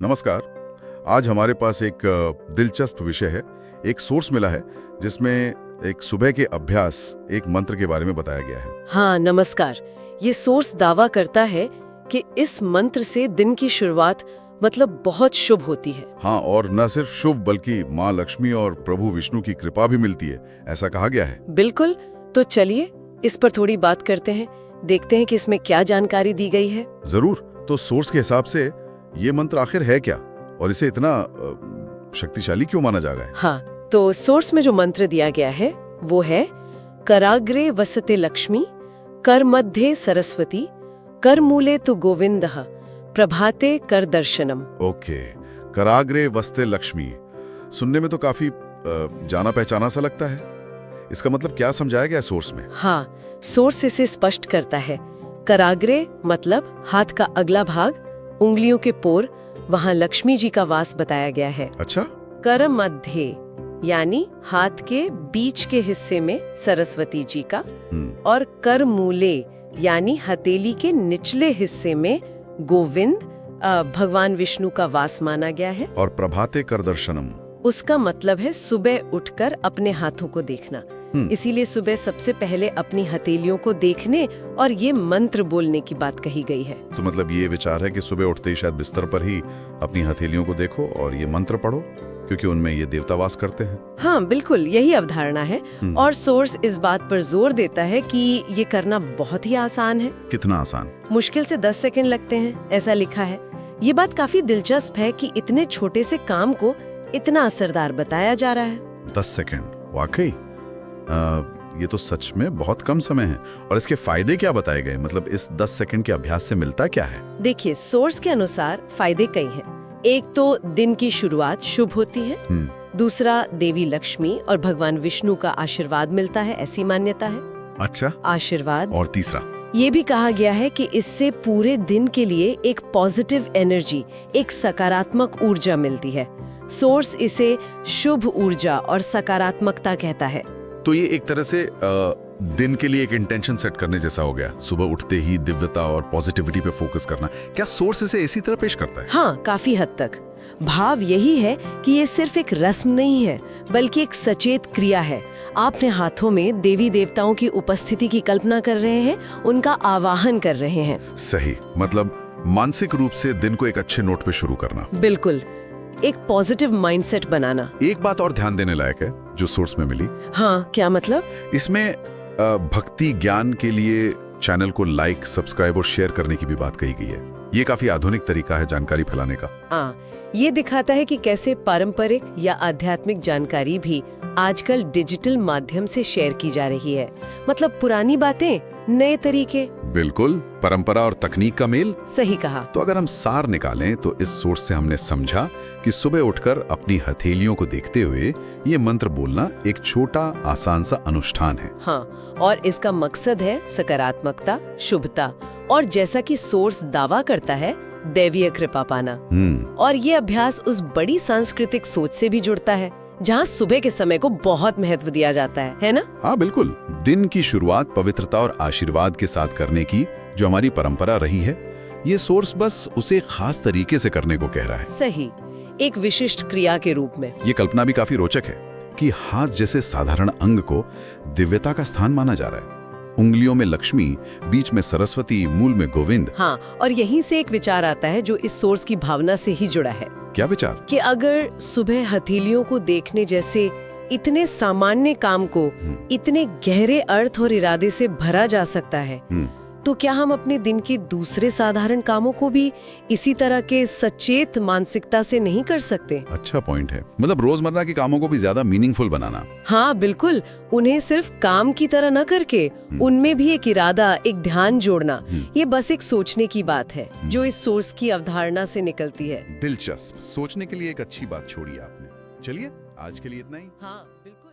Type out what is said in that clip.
नमस्कार। आज हमारे पास एक दिलचस्प विषय है। एक सोर्स मिला है जिसमें एक सुबह के अभ्यास, एक मंत्र के बारे में बताया गया है। हाँ नमस्कार। ये सोर्स दावा करता है कि इस मंत्र से दिन की शुरुआत मतलब बहुत शुभ होती है। हाँ, और न सिर्फ शुभ बल्कि माँ लक्ष्मी और प्रभु विष्णु की कृपा भी मिलती है, ऐसा कहा गया है। बिल्कुल। तो चलिए इस पर थोड़ी बात करते हैं, देखते हैं कि इसमें क्या जानकारी दी गई है। जरूर। तो सोर्स के हिसाब से ये मंत्र आखिर है क्या और इसे इतना शक्तिशाली क्यों माना जा रहा है? हाँ, तो सोर्स में जो मंत्र दिया गया है वो है कराग्रे वसते लक्ष्मी, कर मध्य सरस्वती, कर मूले तु गोविंदः, प्रभाते कर दर्शनम। ओके, कराग्रे वस्ते लक्ष्मी। सुनने में तो काफी जाना पहचाना सा लगता है। इसका मतलब क्या समझाया गया सोर्स में? हाँ, सोर्स इसे स्पष्ट करता है। कराग्रे मतलब हाथ का अगला भाग, उंगलियों के पोर, वहाँ लक्ष्मी जी का वास बताया गया है। अच्छा। कर मध्य यानी हाथ के बीच के हिस्से में सरस्वती जी का, और कर मूले यानी हथेली के निचले हिस्से में गोविंद भगवान विष्णु का वास माना गया है। और प्रभाते कर दर्शनम, उसका मतलब है सुबह उठकर अपने हाथों को देखना। इसीलिए सुबह सबसे पहले अपनी हथेलियों को देखने और ये मंत्र बोलने की बात कही गई है। तो मतलब ये विचार है कि सुबह उठते ही शायद बिस्तर पर ही अपनी हथेलियों को देखो और ये मंत्र पढ़ो, क्योंकि उनमें ये देवता वास करते हैं। हाँ बिल्कुल, यही अवधारणा है। और सोर्स इस बात पर जोर देता है कि ये करना बहुत ही आसान है। कितना आसान? मुश्किल से 10 सेकंड लगते हैं, ऐसा लिखा है। ये बात काफी दिलचस्प है कि इतने छोटे से काम को इतना असरदार बताया जा रहा है। 10 सेकंड, वाकई ये तो सच में बहुत कम समय है। और इसके फायदे क्या बताए गए? मतलब इस 10 सेकंड के अभ्यास से मिलता क्या है? देखिए, सोर्स के अनुसार फायदे कई हैं। एक तो दिन की शुरुआत शुभ होती है। दूसरा, देवी लक्ष्मी और भगवान विष्णु का आशीर्वाद मिलता है, ऐसी मान्यता है। अच्छा, आशीर्वाद। और तीसरा, ये भी कहा गया है कि इससे पूरे दिन के लिए एक पॉजिटिव एनर्जी, एक सकारात्मक ऊर्जा मिलती है। सोर्स इसे शुभ ऊर्जा और सकारात्मकता कहता है। तो ये एक तरह से दिन के लिए एक इंटेंशन सेट करने जैसा हो गया। सुबह उठते ही दिव्यता और पॉजिटिविटी पे फोकस करना। क्या सोर्स इसे इसी तरह पेश करता है? हाँ, काफी हद तक। भाव यही है कि ये सिर्फ एक रस्म नहीं है, बल्कि एक सचेत क्रिया है। आप अपने हाथों में देवी देवताओं की उपस्थिति की कल्पना कर रहे हैं, उनका आवाहन कर रहे हैं। सही, मतलब मानसिक रूप से दिन को एक अच्छे नोट पे शुरू करना। बिल्कुल, एक पॉजिटिव माइंडसेट बनाना। एक बात और ध्यान देने लायक है जो सोर्स में मिली। हाँ, क्या मतलब? इसमें भक्ति ज्ञान के लिए चैनल को लाइक, सब्सक्राइब और शेयर करने की भी बात कही गई है। ये काफी आधुनिक तरीका है जानकारी फैलाने का। हाँ, ये दिखाता है कि कैसे पारंपरिक या आध्यात्मिक जानकारी भी आजकल डिजिटल माध्यम से शेयर की जा रही है। मतलब पुरानी बातें, नए तरीके। बिल्कुल, परंपरा और तकनीक का मेल। सही कहा। तो अगर हम सार निकालें तो इस सोर्स से हमने समझा कि सुबह उठकर अपनी हथेलियों को देखते हुए ये मंत्र बोलना एक छोटा आसान सा अनुष्ठान है। हाँ, और इसका मकसद है सकारात्मकता, शुभता और जैसा कि सोर्स दावा करता है, दैवीय कृपा पाना। और ये अभ्यास उस बड़ी सांस्कृतिक सोच से भी जुड़ता है जहाँ सुबह के समय को बहुत महत्व दिया जाता है ना? हाँ बिल्कुल, दिन की शुरुआत पवित्रता और आशीर्वाद के साथ करने की जो हमारी परंपरा रही है, ये सोर्स बस उसे खास तरीके से करने को कह रहा है। सही, एक विशिष्ट क्रिया के रूप में। ये कल्पना भी काफी रोचक है कि हाथ जैसे साधारण अंग को दिव्यता का स्थान माना जा रहा है। उंगलियों में लक्ष्मी, बीच में सरस्वती, मूल में गोविंद। हाँ, और यहीं से एक विचार आता है जो इस सोर्स की भावना से ही जुड़ा है। क्या विचार? कि अगर सुबह हथेलियों को देखने जैसे इतने सामान्य काम को इतने गहरे अर्थ और इरादे से भरा जा सकता है, तो क्या हम अपने दिन के दूसरे साधारण कामों को भी इसी तरह के सचेत मानसिकता से नहीं कर सकते? अच्छा पॉइंट है। मतलब रोजमर्रा के कामों को भी ज्यादा मीनिंगफुल बनाना। हाँ बिल्कुल, उन्हें सिर्फ काम की तरह न करके उनमें भी एक इरादा, एक ध्यान जोड़ना। ये बस एक सोचने की बात है जो इस सोर्स की अवधारणा से निकलती है। दिलचस्प, सोचने के लिए एक अच्छी बात छोड़ी आपने। चलिए, आज के लिए इतना ही। हाँ बिल्कुल।